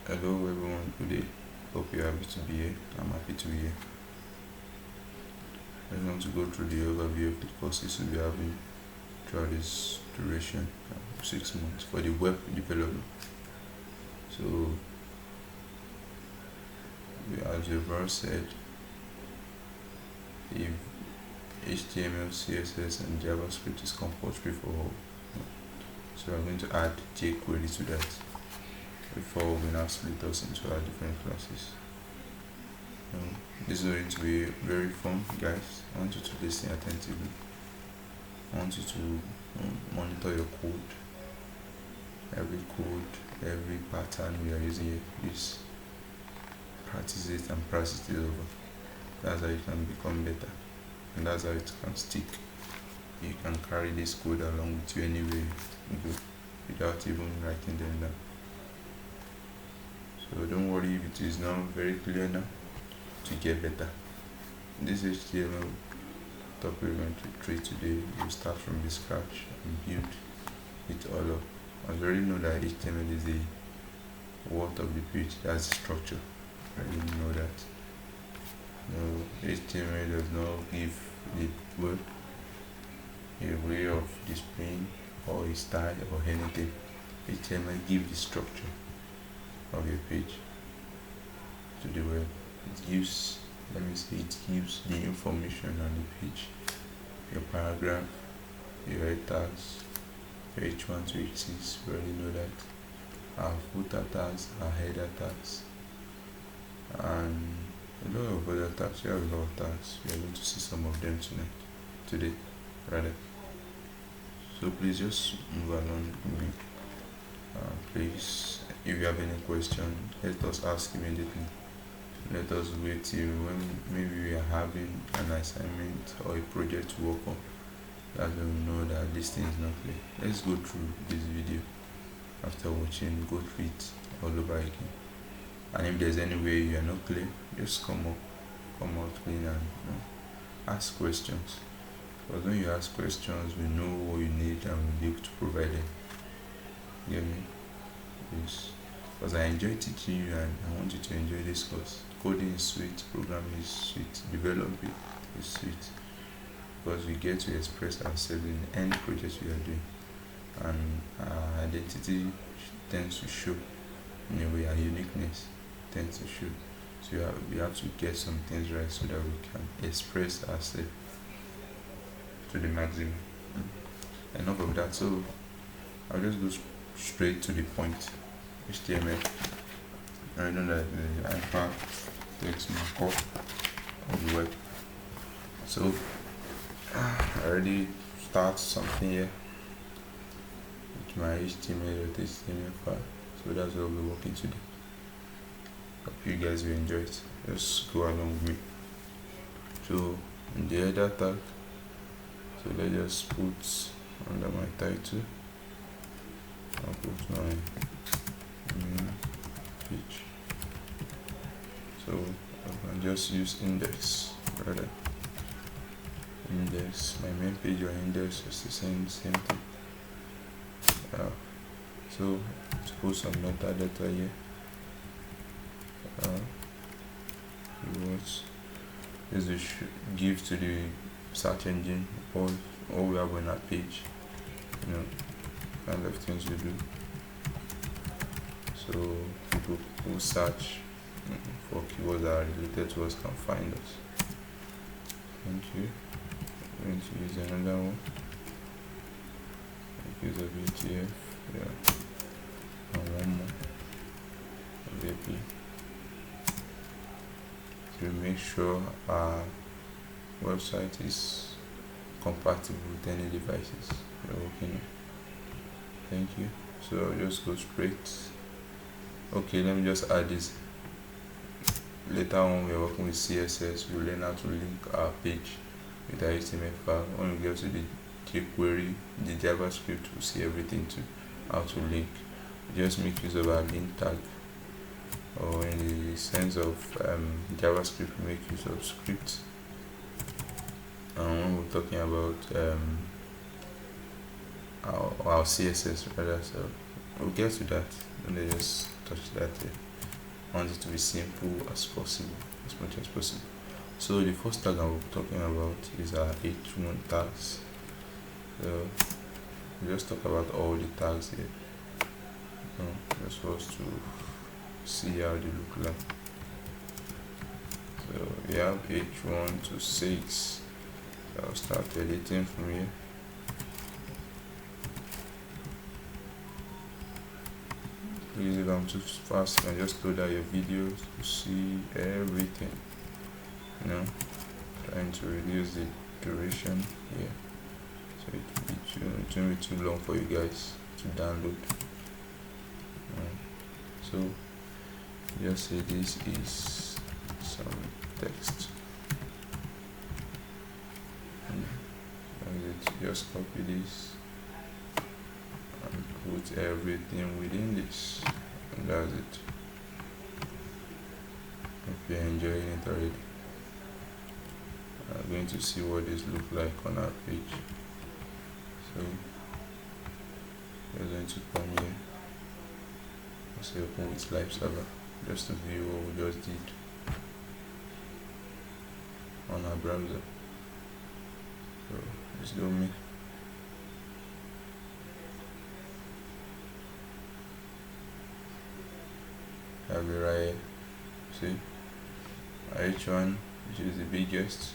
Hello everyone, good day. Hope you're happy to be here. I'm happy to be here. I just want to go through the overview of the courses we'll be having throughout this duration, 6 months, for the web development. So, as you've already said, if HTML, CSS, and JavaScript is compulsory for all, so I'm going to add jQuery to that before we now split us into our different classes. This is going to be very fun, guys. I want you to listen attentively. I want you to monitor your code. Every pattern we are using here, please practice it and practice it over. That's how you can become better, and that's how it can stick. You can carry this code along with you anywhere you go without even writing them down. So don't worry if it is now very clear now. To get better, this HTML topic we're going to treat today, you start from the scratch and build it all up. I already know that HTML is the word of the page, that's the structure. I didn't know that. No, HTML does not give the word a way of displaying or a style or anything. HTML gives the structure of your page to the web. It gives, it gives the information on the page, your paragraph, your head tags, your H1 to H6, we already know that, our footer tags, our header tags, and a lot of other tags. We have a lot of tags. We are going to see some of them today, rather. So please just move along with me. Please, if you have any question, let us ask immediately. Let us wait till when maybe we are having an assignment or a project to work on. That's when we know that this thing is not clear. Let's go through this video. After watching, go through it all over again. And if there's any way you are not clear, just come out clean and ask questions. Because when you ask questions, we know what you need and we'll be able to provide it. You get me? Yes. Because I enjoy teaching you and I want you to enjoy this course. Coding is sweet, programming is sweet, developing is sweet, because we get to express ourselves in any project we are doing, and our identity tends to show in a way, our uniqueness tends to show. So we have to get some things right so that we can express ourselves to the maximum. Enough of that. So I'll just go straight to the point. HTML. I know that the iPad takes my call on the web. So I already start something here with my HTML file. So that's what we're working today. Hope you guys will enjoy it. Just go along with me. So in the header tag, so let's just put under my title, I'll put my page. So I can just use index rather. Index, my main page or index is the same thing. So to put some metadata here. This is give to the search engine all we have on our page. Kind of things we do. So people who search for keywords that are related to us can find us. Thank you. I'm going to use another one. Use a VTF, and one more VP to make sure our website is compatible with any devices you're working on. Thank you. So I'll just go straight. Okay, let me just add this. Later on, we're working with CSS. We'll learn how to link our page with our HTML file. When we get to the jQuery, the JavaScript, we'll see everything to how to link. Just make use of our link tag, or in the sense of JavaScript, make use of scripts. And when we're talking about our CSS rather, so we'll get to that. Let just touch that here. I want it to be simple as possible, as much as possible. So the first tag I'm talking about is our H1 tags. So we'll just talk about all the tags here. Just for us to see how they look like. So we have H1 to 6. I'll start editing from here. Please, if I'm too fast, you can just load out your videos to see everything. Trying to reduce the duration here, so it won't be too long for you guys to download. So just say this is some text. Just copy this and put everything within this, and that's it. Hope you're enjoying it already. I'm going to see what this look like on our page. So we're going to come here, let's open with live server just to view what we just did on our browser. So let's go me. Have it right here. See, H1, which is the biggest.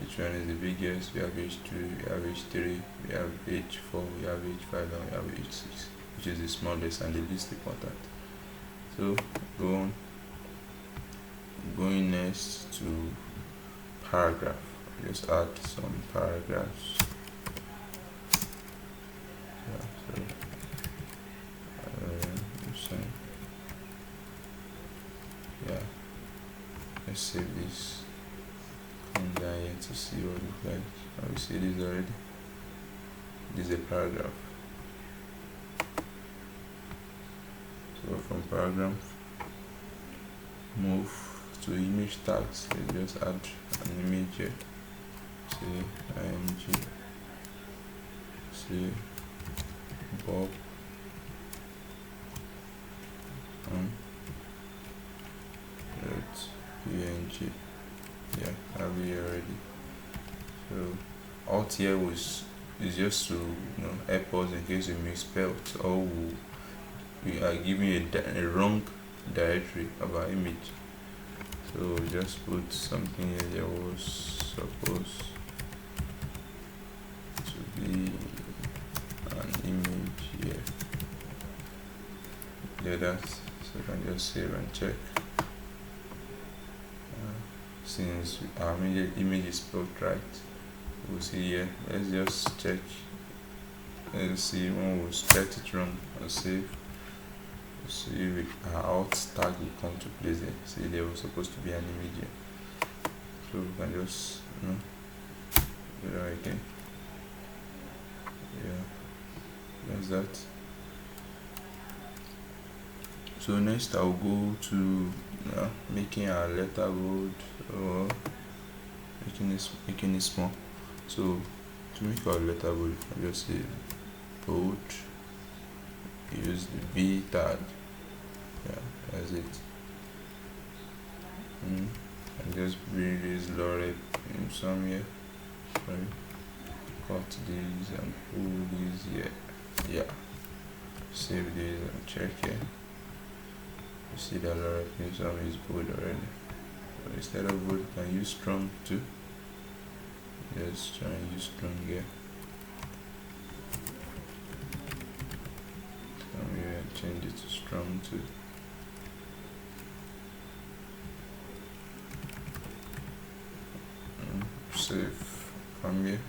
H1 is the biggest. We have H2, we have H3, we have H4, we have H5, and we have H6, which is the smallest and the least important. So going next to paragraph. Just add some paragraphs. Let's save this. Come down here to see what it looks like. We see this already. This is a paragraph. So from paragraph, move to image tags. Let's just add an image here. Say img. Say Bob. PNG. Yeah, have it already. So alt here is just to help us in case we misspelled or we are giving a wrong directory of our image. So just put something here. There was supposed to be an image here. Yeah, that. So I can just save and check. Since our image is spelled right, we'll see here. Let's just check. Let's see when we spell it wrong and save. See if our alt tag will come to place there. See, there was supposed to be an image here. So we can just do that again. Yeah, that's that. So next I'll go to making our letter bold or making it small. So to make our letter bold, I just say bold, use the B tag. Yeah, that's it. And just bring this lorem in somewhere. Right? Cut these and pull these here. Yeah. Save this and check here. You see that lorem in some is bold already. So instead of bold, you can use strong too. Just try and use strong here. Come here and change it to strong too. Save. Come here.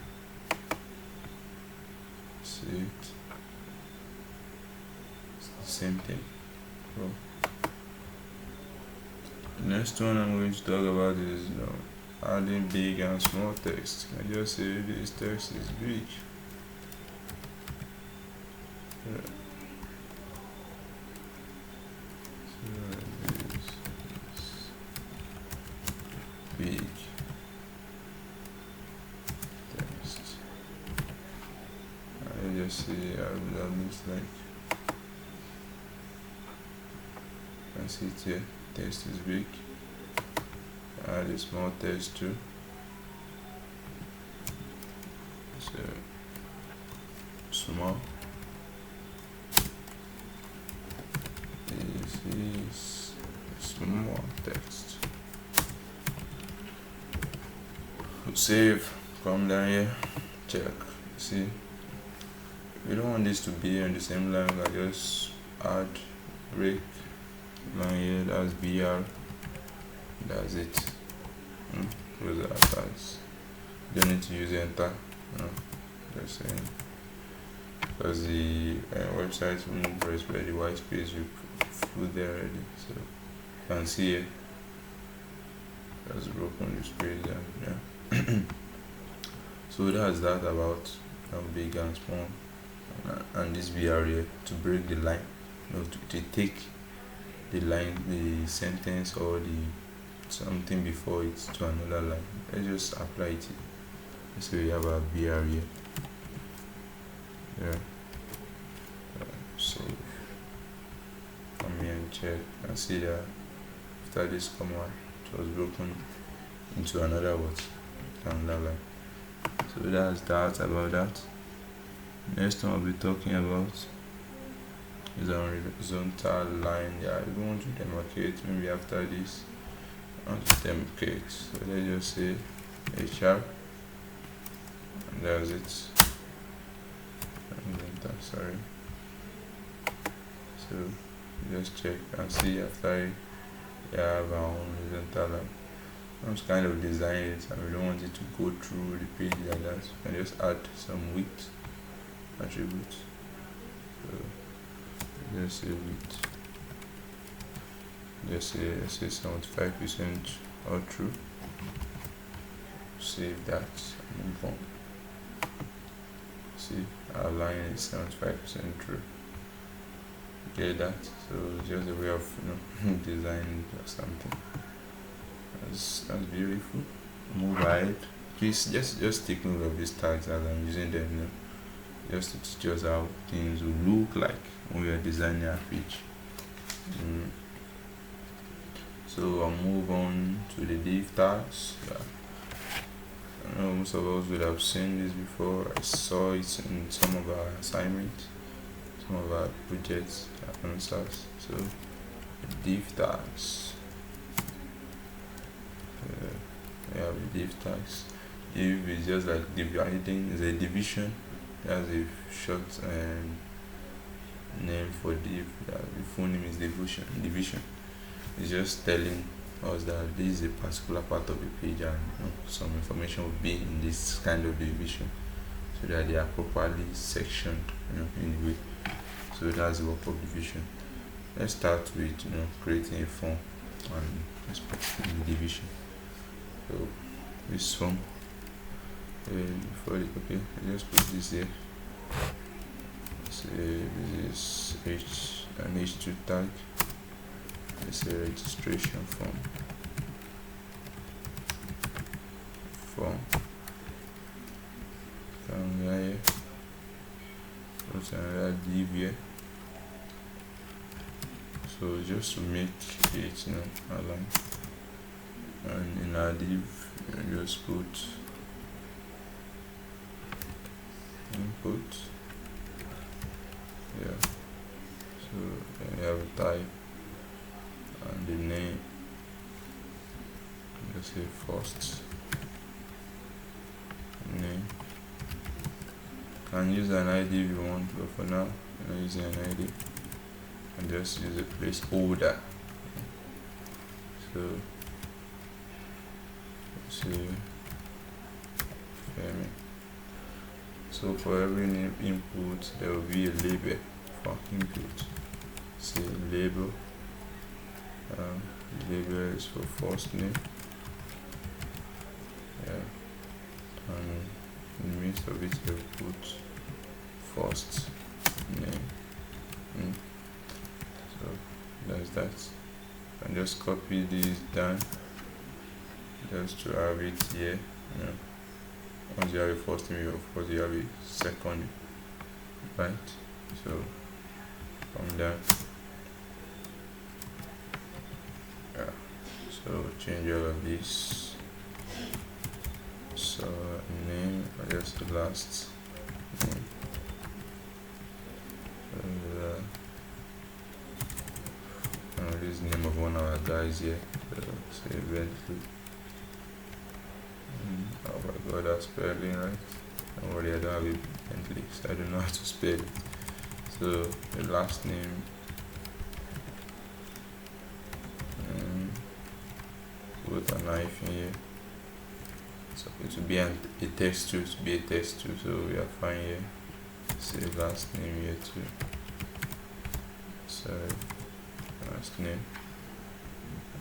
See it. It's the same thing. Cool. The next one I'm going to talk about is adding big and small text. I just say this text is big. Yeah. So this is big text. I just see how that looks like. You can see it here. Text is big. Add a small text too. So small. This is small text. Save. Come down here. Check. See. We don't want this to be on the same line. I just add break line here. That's BR. That's it. Close the tabs. Don't need to use enter. No. Just saying. Because the website will not press by the white space you put there already. So you can see it. That's broken the space there. Yeah. So that's that about big and small. And this BR here to break the line, to take the line, the sentence or the something before it to another line. Let's just apply it. So we have a BR here. Yeah. So come here and check and see that after this comma it was broken into another line. So that's that about that. Next one I'll be talking about is a horizontal line. Yeah, if you want to demarcate, maybe after this, I want to demarcate. So let's just say HR, and that's it. Horizontal, sorry. So just check and see after you have our horizontal line. I'm just kind of designing it, and we don't want it to go through the page like that. You can just add some width attributes. So just say width. Just say 75% all true. Save that and move on. See, our line is 75% true. Get that? So it's just a way of designing or something. That's beautiful. Move ahead. Please just take note of these tags as I'm using them, just to teach us how things will look like when we are designing our page. So I'll move on to the div tags. I know most of us would have seen this before. I saw it in some of our assignments, some of our projects, answers. So div tags. We have the div tags. Div is just like dividing, is a division. That's a short name for div. The full name is division. It's just telling us that this is a particular part of the page, and some information will be in this kind of division, so that they are properly sectioned in a way. So that's the work of division. Let's start with creating a form and expecting the division. So this form, okay, let's put this here. Say this is an H2 tag. It's a registration form. Come here. Put another div here. So just to make it align. And in our div, just put input. Yeah. So then we have a type and the name. Just say first name. Can use an ID if you want, but for now I'm using an ID and just use a placeholder. So see, so for every name input there will be a label for input. Say label. Label is for first name. Yeah, and in the midst of it you put first name. So that's that. And just copy this down just to have it here. Once you have a first name, of course you have a second name, right? So from there change all of this. So name, I guess the last name. This is the name of one of our guys here. So eventually. Oh my god, that's spelling right. Don't worry, I don't have it Bentley, so I don't know how to spell it. So the last name, put a knife in here. So it will be a text too, so we are fine here. Say last name here too. Sorry, last name,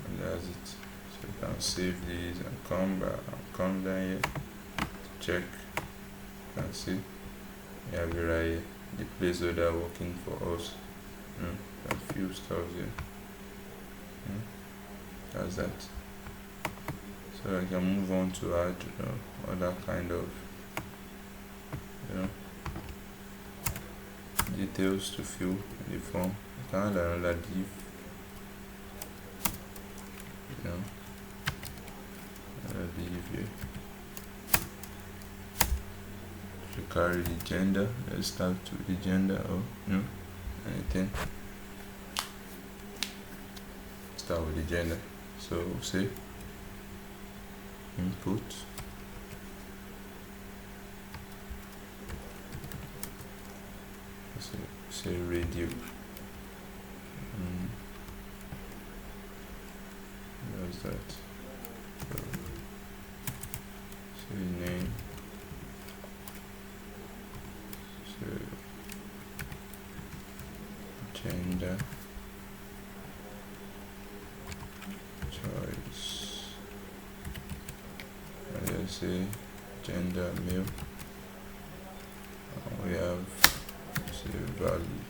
and that's it. So you can save these and come back and come down here to check. You can see we have it right here, the placeholder working for us. A few stuff here. That's that. So I can move on to add other kind of details to fill in the form. You can add another div, another div here to carry the gender. Let's start with the gender or anything. Start with the gender. So say input, say radio. What's that? Say name. So gender, choice. Let's say gender male. We have say value.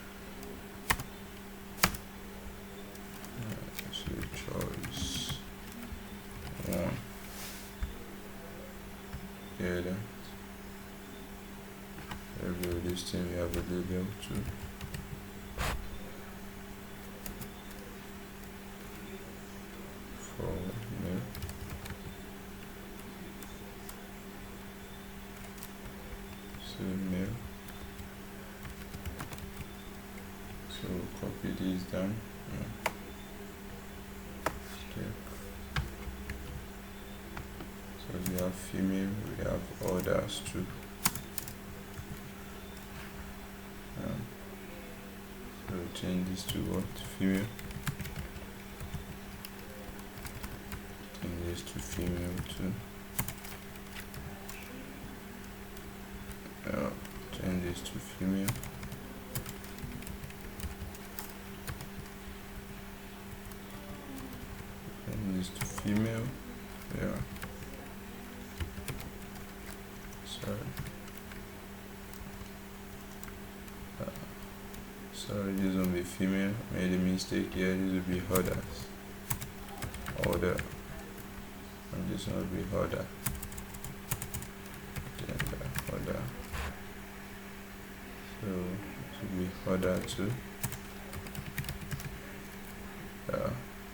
Say choice 1. Yeah, that. Every this thing we have a label too. For male. Male. So copy these down. So we have female, we have others too. So change this to what? Female. Change this to female too. Change this to female. Change this to female. Yeah. Sorry, this will be female. Made a mistake here. This will be others. Order. And this one will be other. Gender. Other. So it will be other too. I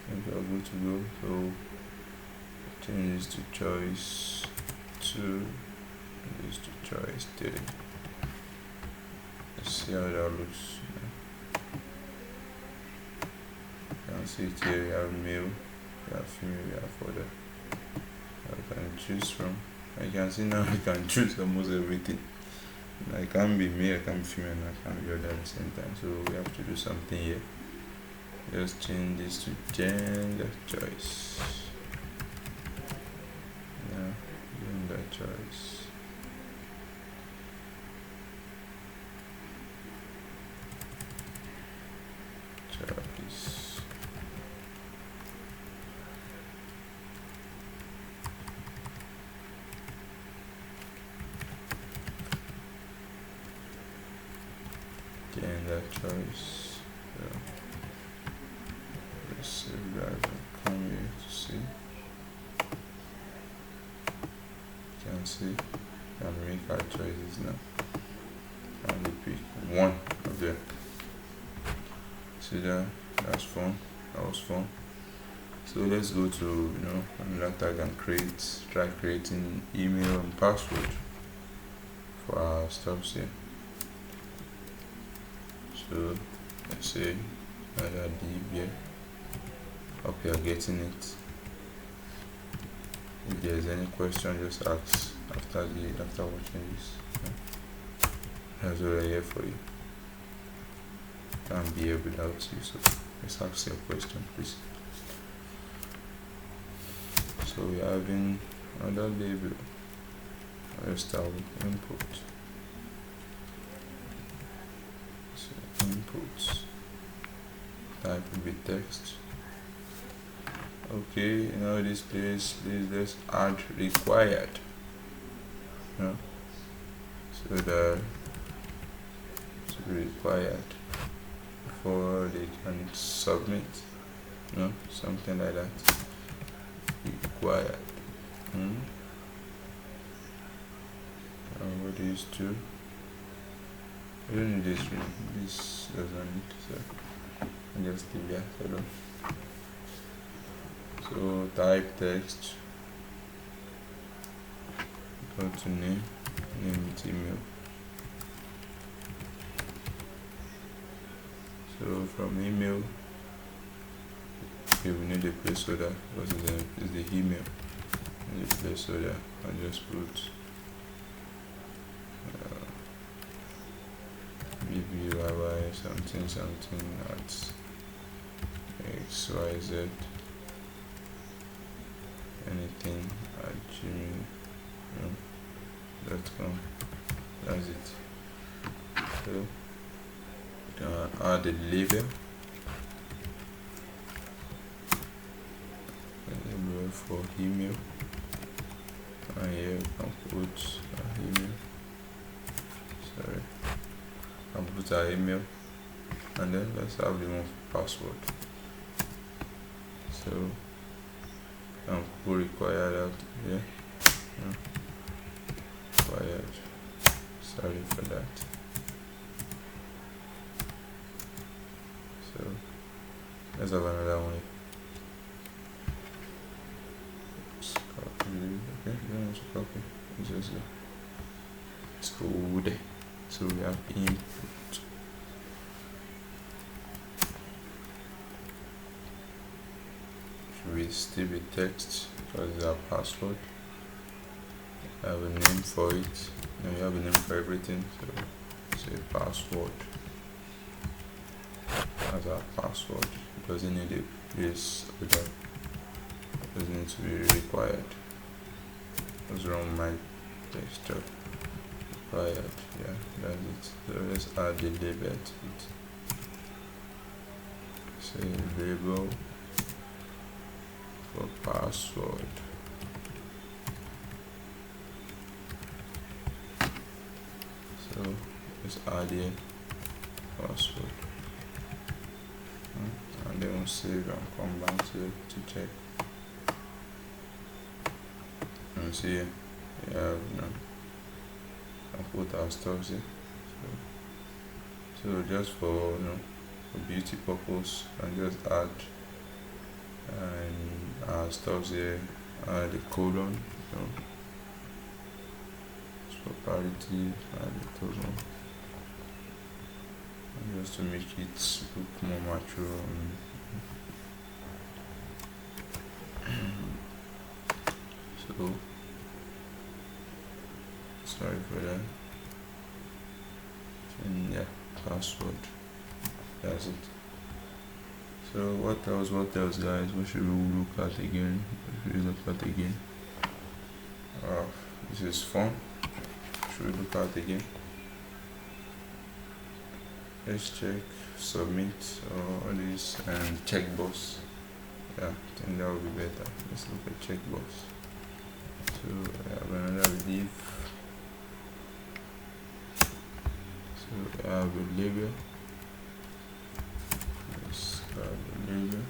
think we are good to go. So change this to choice 2. This to choice 3. Let's see how that looks. You can see it here. We have male, we have female, we have other. I can choose from. I can see now I can choose almost everything. I can be male, I can be female, and I can be other at the same time. So we have to do something here. Just change this to gender choice. Yeah, gender choice. Choice. Gender choice. Yeah. Let's see if guys will come here to see. You can see, can make our choices now. And we pick one of them. See that? That's fun. That was fun. So let's go to another tag and try creating email and password for our stuffs here. So let's say another div here. Hope you are getting it. If there's any question, just ask after watching this. That's what I have for you. Can't be here without you, so let's ask your question, please. So we're having another label. Let's start with input. So inputs, type will be text. Okay, this place, please let's add required. So that it's required before they can submit. Something like that. Required. What is two? I don't need this one. This doesn't need, so I just leave that alone. So type text, go to name it email. So from email, okay, we need a placeholder because it's the email. We need a placeholder. I just put BBYY something at XYZ anything at gmail.com. That's it. So add the label for email, and here we can put email. And put our email, and then let's have the one for password. So put required out here. Required. Sorry for that. So let's have another one. Copy. Okay, you don't want to copy. It's just it's code. So we have input. Should we still be text because it's our password? I have a name for it. Now we have a name for everything. So say password. As our password. It doesn't need a place without. It doesn't need to be required. What's wrong with my desktop? Required, yeah, that's it. So let's add the label to it. Say label for password. So let's add in password, and then we'll save and come back to check. And see, we have and put our stuff here. So just for for beauty purpose, and just add and our stuff here, add the colon, for parity, add the colon, and just to make it look more mature. So sorry for that. And yeah, password. That's it. So what else guys? What should we look at again? This is fun. Should we look at again? Let's check submit all this and checkbox. Yeah, I think that would be better. Let's look at checkbox. So I have another div. So I have a label. Let's add a label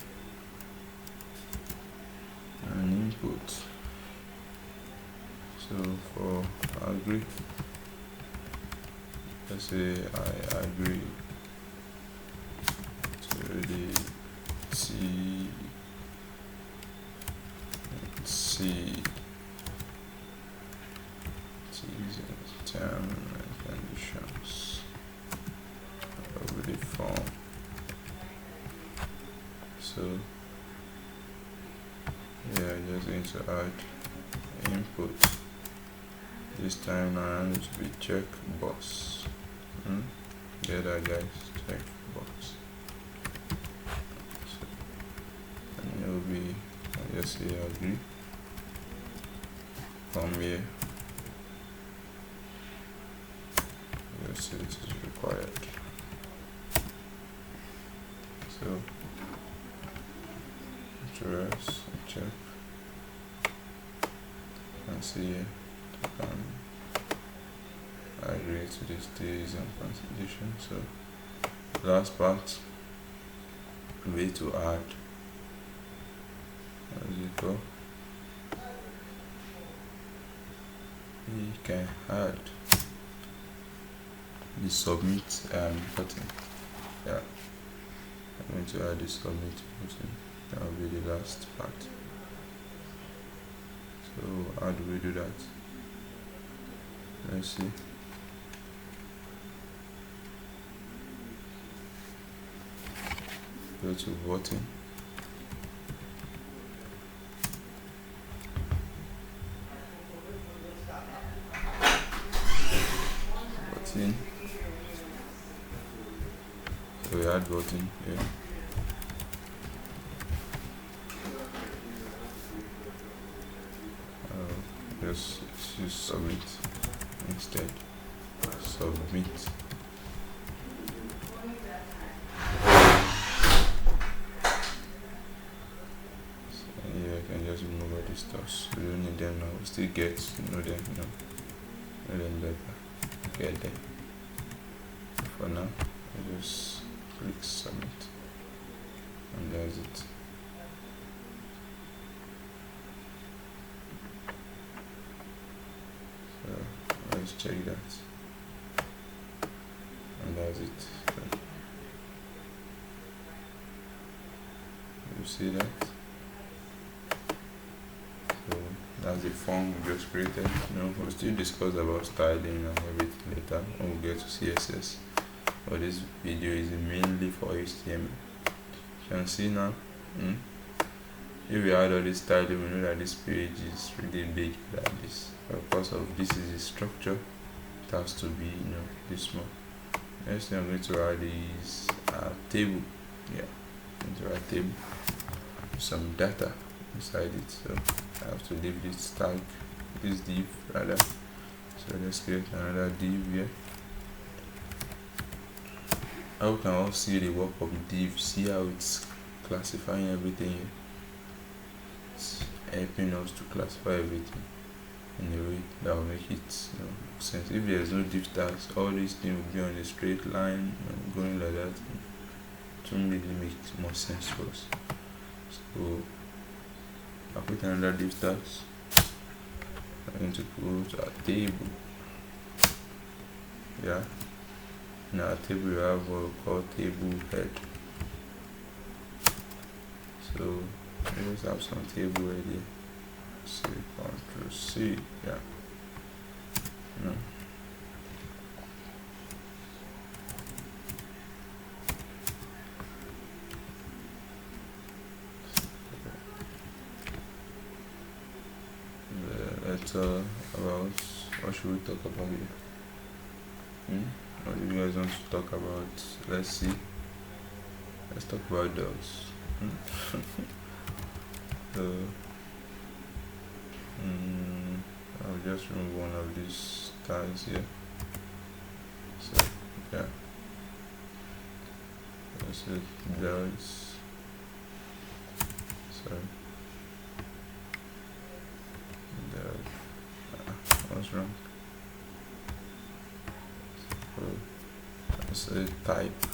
and input. So for agree, let's say I agree to the see terms and conditions of the form. So yeah, just going to add input. This time now I need to be checkbox. Get that, guys, checkbox. So, and it will be, I just say agree. From here, just say it is required. So address check and see here. I agree to these days and conditions. So last part, way to add, as you go, we can add the submit button. Yeah, I'm going to add the submit button. That will be the last part. So how do we do that? Let's see. Go to voting. Voting. So we add voting here. Just use submit instead. Submit. I can just remove all these stuff. We don't need them now. We still get know them, know them better. Get them. For now, I just click submit, and that's it. So let's check that, and that's it. So, you see that? So that's the form we just created. We'll still discuss about styling and everything later when we get to CSS. But this video is mainly for HTML. You can see now. If we add all this styling, we know that this page is really big like this. Because of this is the structure, it has to be this small. Next thing I'm going to add is a table. Yeah, I'm going to add a table, some data inside it. So I have to leave this tag, this div rather. So let's create another div here. How we can all see the work of the div, see how it's classifying everything here. It's helping us to classify everything in a way that will make it make sense. If there's no div tags, all these things will be on a straight line, going like that. It won't really make more sense for us. So I'll put another div tags. I'm going to put a table. Yeah. In our table we have what we call table head. So let's have some table ready. Say Ctrl C. Yeah. Let's about what should we talk about here? What do you guys want to talk about? Let's see. Let's talk about dogs. So I'll just remove one of these tags here. So yeah, that's it. Dogs. Sorry. What's wrong? So let's say type.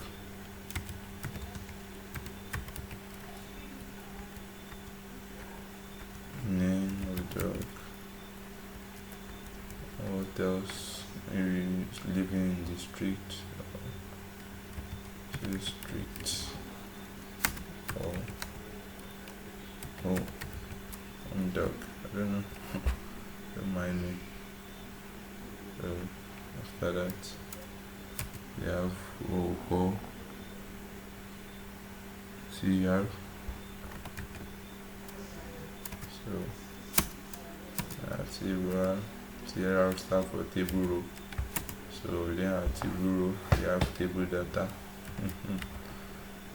Name of the dog. What else? Maybe living in the street. Street. Oh, I'm dog. don't know. Don't mind me. So after that, we have what we call CR. So table, TR stands for table row. So we then have table row, we have table data.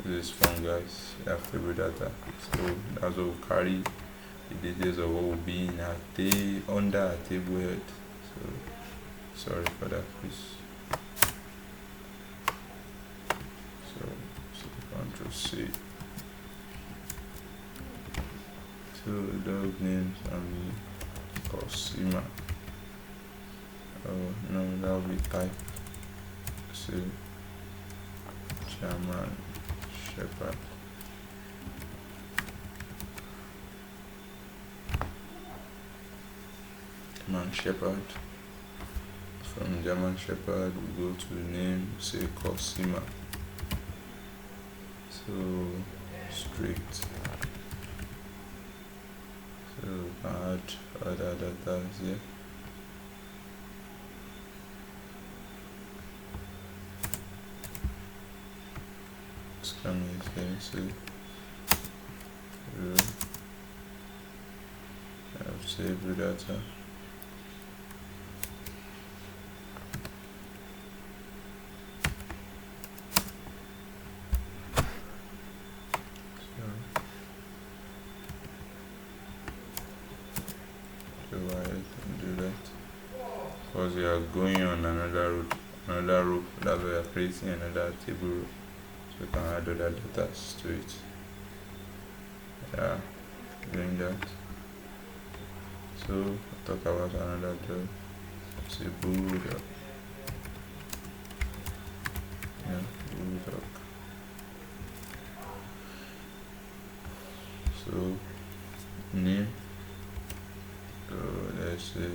This is fun, guys. We have table data. So that's what we carry the details of what will be in under a table head. So sorry for that, please. So Control C. So dog names and Cosima. Oh no, that will be type. So German Shepherd. German Shepherd. From German Shepherd, we go to the name, say Cosima. So strict. So add other data here. Scan is here, so I have saved the data. Because we are going on another row, that's why we are creating another table row, so we can add other data to it. Yeah, doing that. So we'll talk about another job. Say bulldog. Yeah, bulldog. So name. So let's say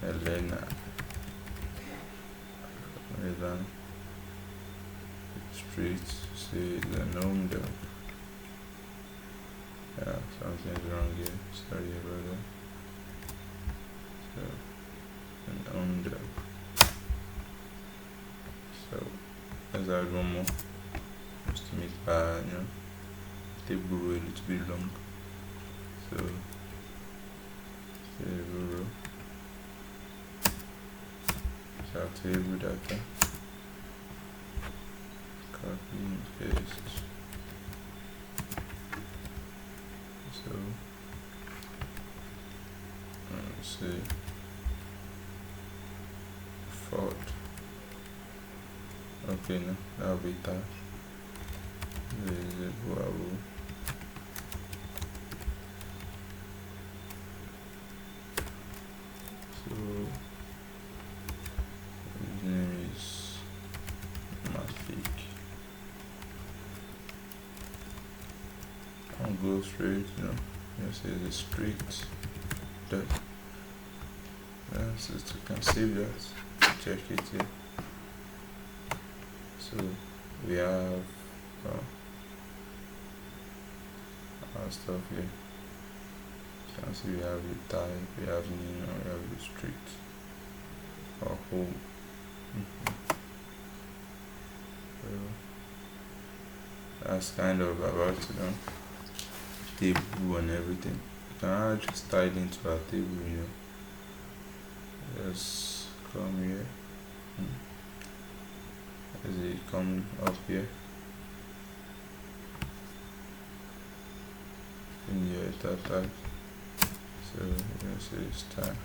Elena. Street, say the gnome dog. Yeah, something's wrong here. Sorry about that. So the gnome dog. So let's add one more. Just to make table row a little bit long. So table row. So table data. Copy and paste. So let's see. Ford. Okay, no, that'll be that. Visible. So his name is Mafik. I'll go straight, This is a street. That. So you can save that. Check it here. So we have our stuff here. You can see we have the type, we have name, and we have the street or home. So that's kind of about table and everything. You can just tie it into our table, Just come here. As it come up here in your type. So you say it's time.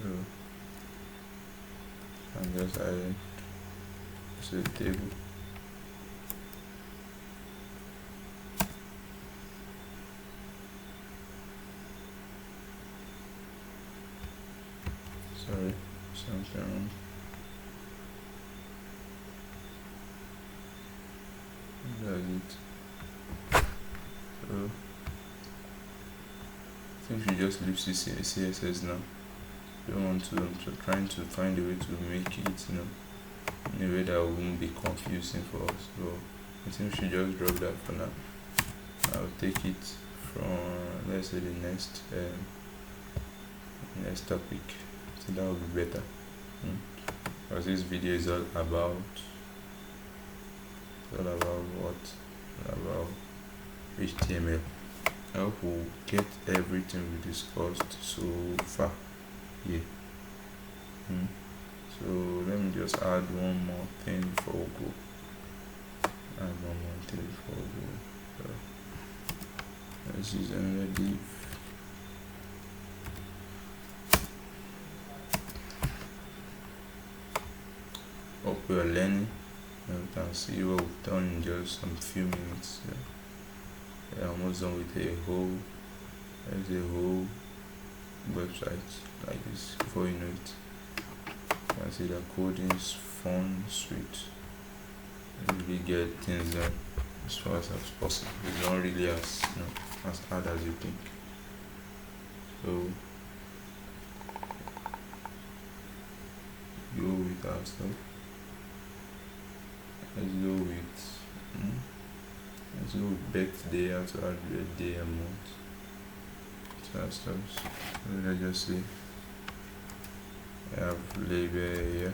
So I'm just adding to the table. Sorry, something wrong. That's it. So I think you just leave CSS now. You don't want to. I'm trying to find a way to make it, in a way that won't be confusing for us. So I think we should just drop that for now. I'll take it from, let's say, the next topic. So that will be better. Because this video is all about what? About HTML. I hope we'll get everything we discussed so far. Yeah. So let me just add one more thing before we go. So let's use another div. Hope we are learning. You can see what we've done in just some few minutes. Yeah, almost done with a whole website like this. Before you know it, you can see the coding is fun, sweet. You really get things done as fast as possible. It's not really as hard as you think. So go with our stuff. Let's go with birthday. How to add birthday and month. So let's just say I have label here.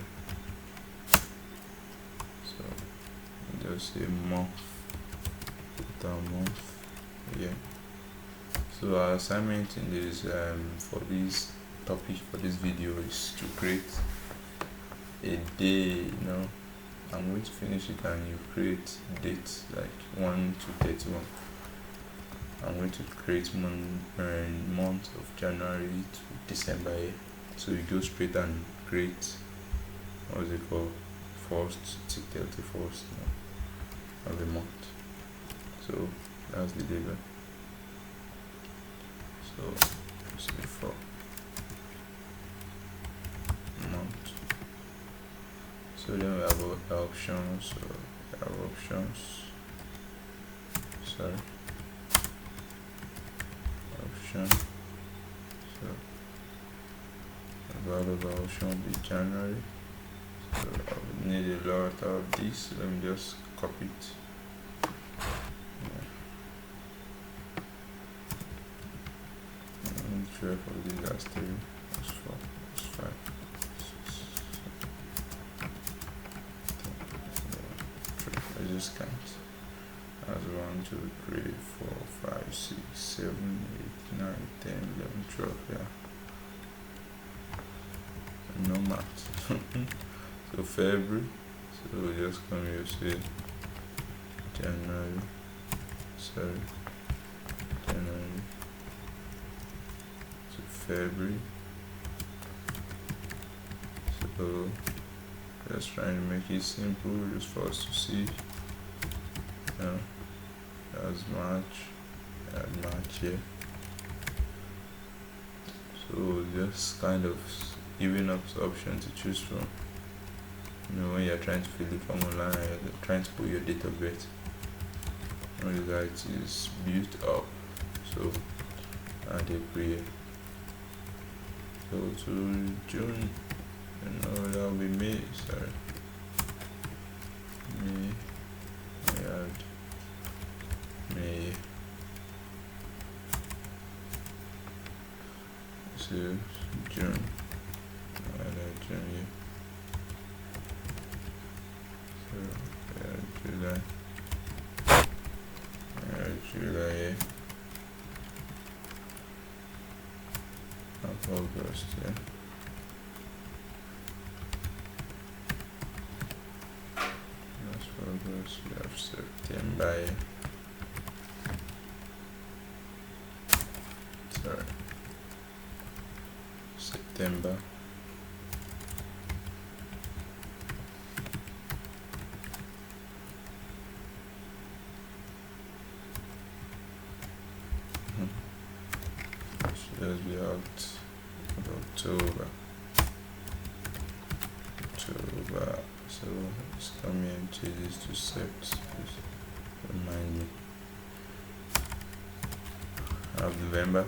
So just say month. Yeah. So our assignment in this for this topic, for this video, is to create a day. I'm going to finish it and you create dates like 1 to 31. I'm going to create month of January to December here. So you go straight and create what's it called, 1st to 31st of the month. So that's the label. So say for month. So then we have options. So we have options. Option. So the value of our option will be January. So I would need a lot of this. Let me just copy it. For the last 3, that's 4, that's 5, 6, 7, 3. I just count. That's 1, 2, 3, 4, 5, 6, 7, 8, 9, 10, 11, 12. Yeah. No math. So February. So we just come here, say January. February. So just trying to make it simple just for us to see. That's March. Add March here. So just kind of giving us option to choose from. When you're trying to fill the form online and you're trying to put your date of birth, all you guys is built up. So add April here. Go to June, that will be May, sorry. May, so June, add June here. So July, July here. August, yeah. That's August. We have September. September. Let's be out. October. So let's come here and change this to Sept. Please remind me. I have November.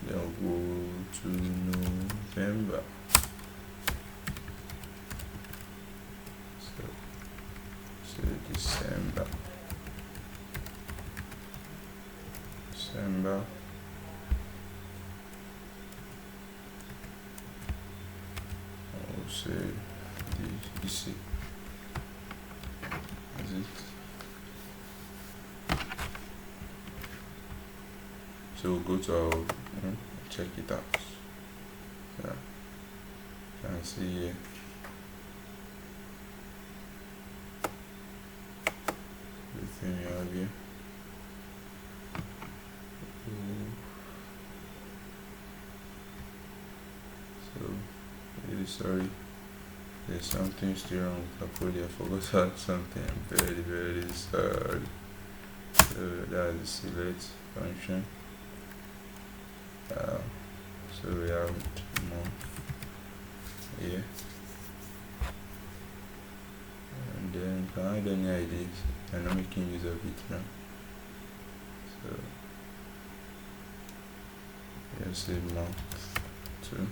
Then we'll go to November. So December. I'll say the EC. Is it? So we'll go to our check it out. Yeah. You can see here. Everything you have here. So really sorry. There's something still wrong with Capoli. I forgot to add something. I'm very, very sorry. So that's the select function. So we have month here, and then you can add any IDs. I'm not making use of it now. So let's say month 2.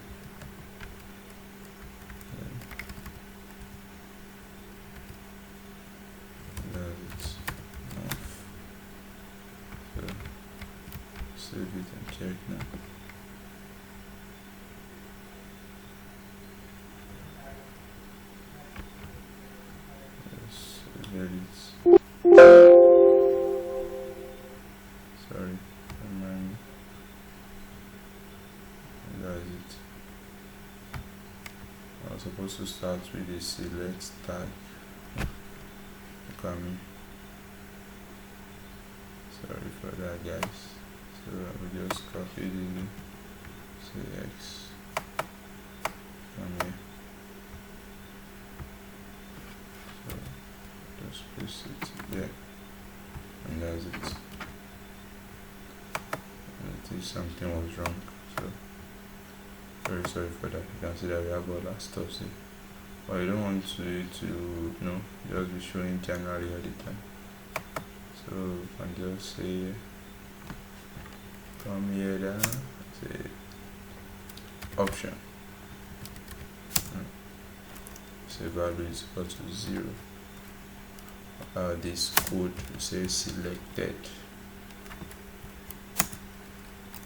Save it and check now. Yes, there it is. Sorry, remind me. That's it. I was supposed to start with the select tag. Look at me. Sorry for that, guys. So I will just copy the say X from here. So just place it there, and that's it. I think something was wrong, so very sorry for that. You can see that we have all that stuff here, but I don't want it to just be showing January all the time. So I can just say come here down, say option, say value is equal to 0. This code say selected,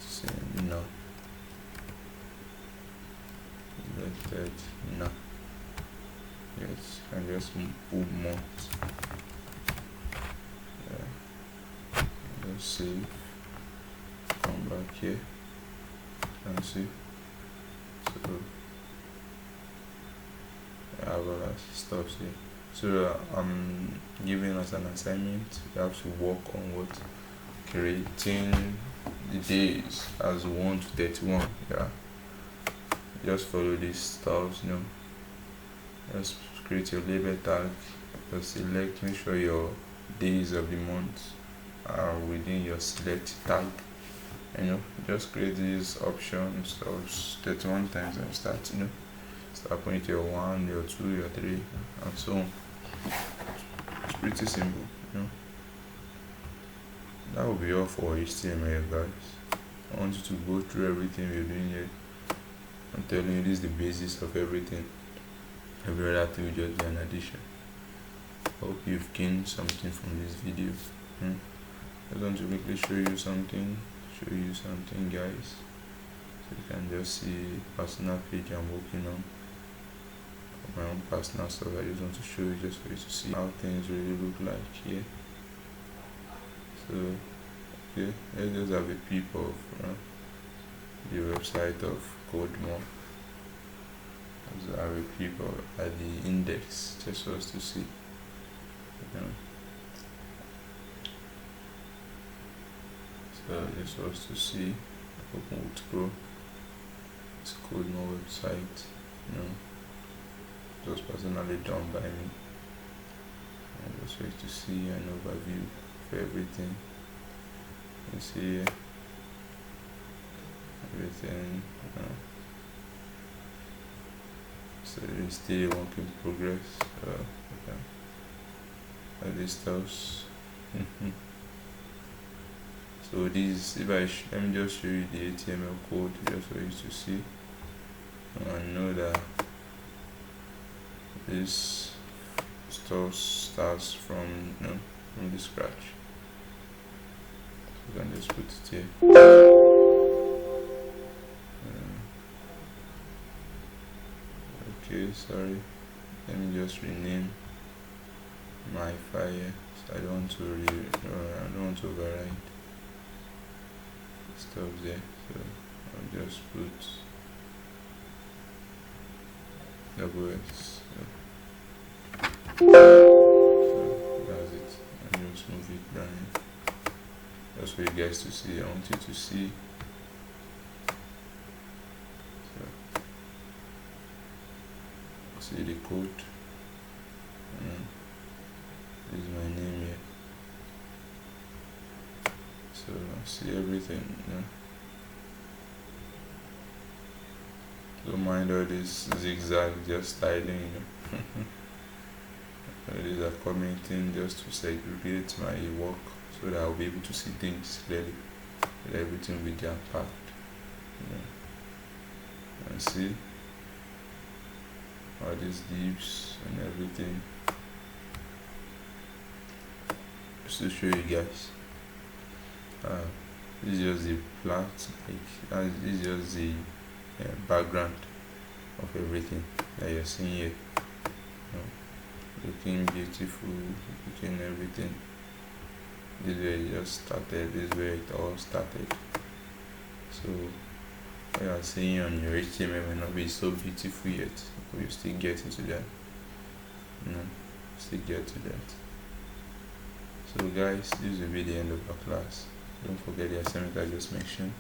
say no, selected no. Yes, and just put month. Yeah. Just save. Come back here and see. So I have all that stuff here. So I'm giving us an assignment. You have to work on what creating the days as 1 to 31. Yeah, just follow these stuff. Just create your label tag. Just select, make sure your days of the month are within your select tag. Just create these options of 31 times and start putting your 1, your 2, your 3, and so on. It's pretty simple. That will be all for HTML, guys. I want you to go through everything we're doing here. I'm telling you, this is the basis of everything. Every other thing will just be an addition. Hope you've gained something from this video. I want to quickly show you something, guys, so you can just see personal page I'm working on, my own personal stuff. I just want to show you, just for you to see how things really look like here. So okay, let's just have a peep of the website of CodeMore. Let's have a peep at the index, just for us to see. So just for us to see, open with Chrome. It's CodeMore website, just personally done by me. And just for you to see an overview for everything. You see here, everything. So it's still a work in progress. Okay. All these stuffs. So this, let me just show you the HTML code just for you to see and know that this all starts from from the scratch. You can just put it here. Okay, sorry. Let me just rename my file. So I don't want to I don't want to override stuff there. So I'll just put double X. So that's it. And just move it down. That's for you guys to see. I want you to see. So see the code. This is my name here. So see everything. Don't mind all this zigzag, just styling. These are commenting just to segregate my work so that I'll be able to see things clearly. Let everything be jam packed. And see all these divs and everything. Just to show you guys. This is just the plant, this is just the background of everything that you're seeing here. Looking beautiful, looking everything. This is where it just started, this is where it all started. So what you are seeing on your HTML may not be so beautiful yet, but you still get into that. Still get to that. So guys, this will be the end of our class. Don't forget the assignment I just mentioned.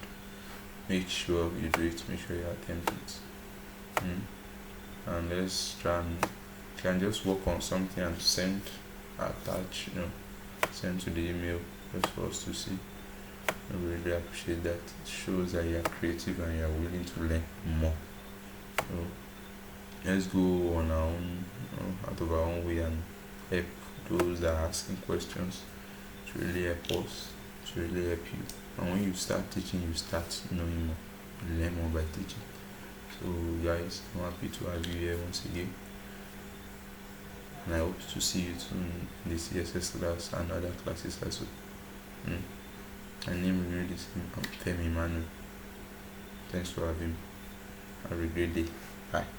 Make sure you do it, make sure you attempt it. And let's try and can just work on something and send, attach, send to the email just for us to see. I really appreciate that. It shows that you are creative and you are willing to learn more. So let's go on our own, out of our own way and help those that are asking questions. To really help us, to really help you. And when you start teaching, you start knowing more, you learn more by teaching. So guys, I'm happy to have you here once again. And I hope to see you soon in the CSS class and other classes as well. My name is really I'm Femi Emmanuel. Thanks for having me. Have a great day. Bye.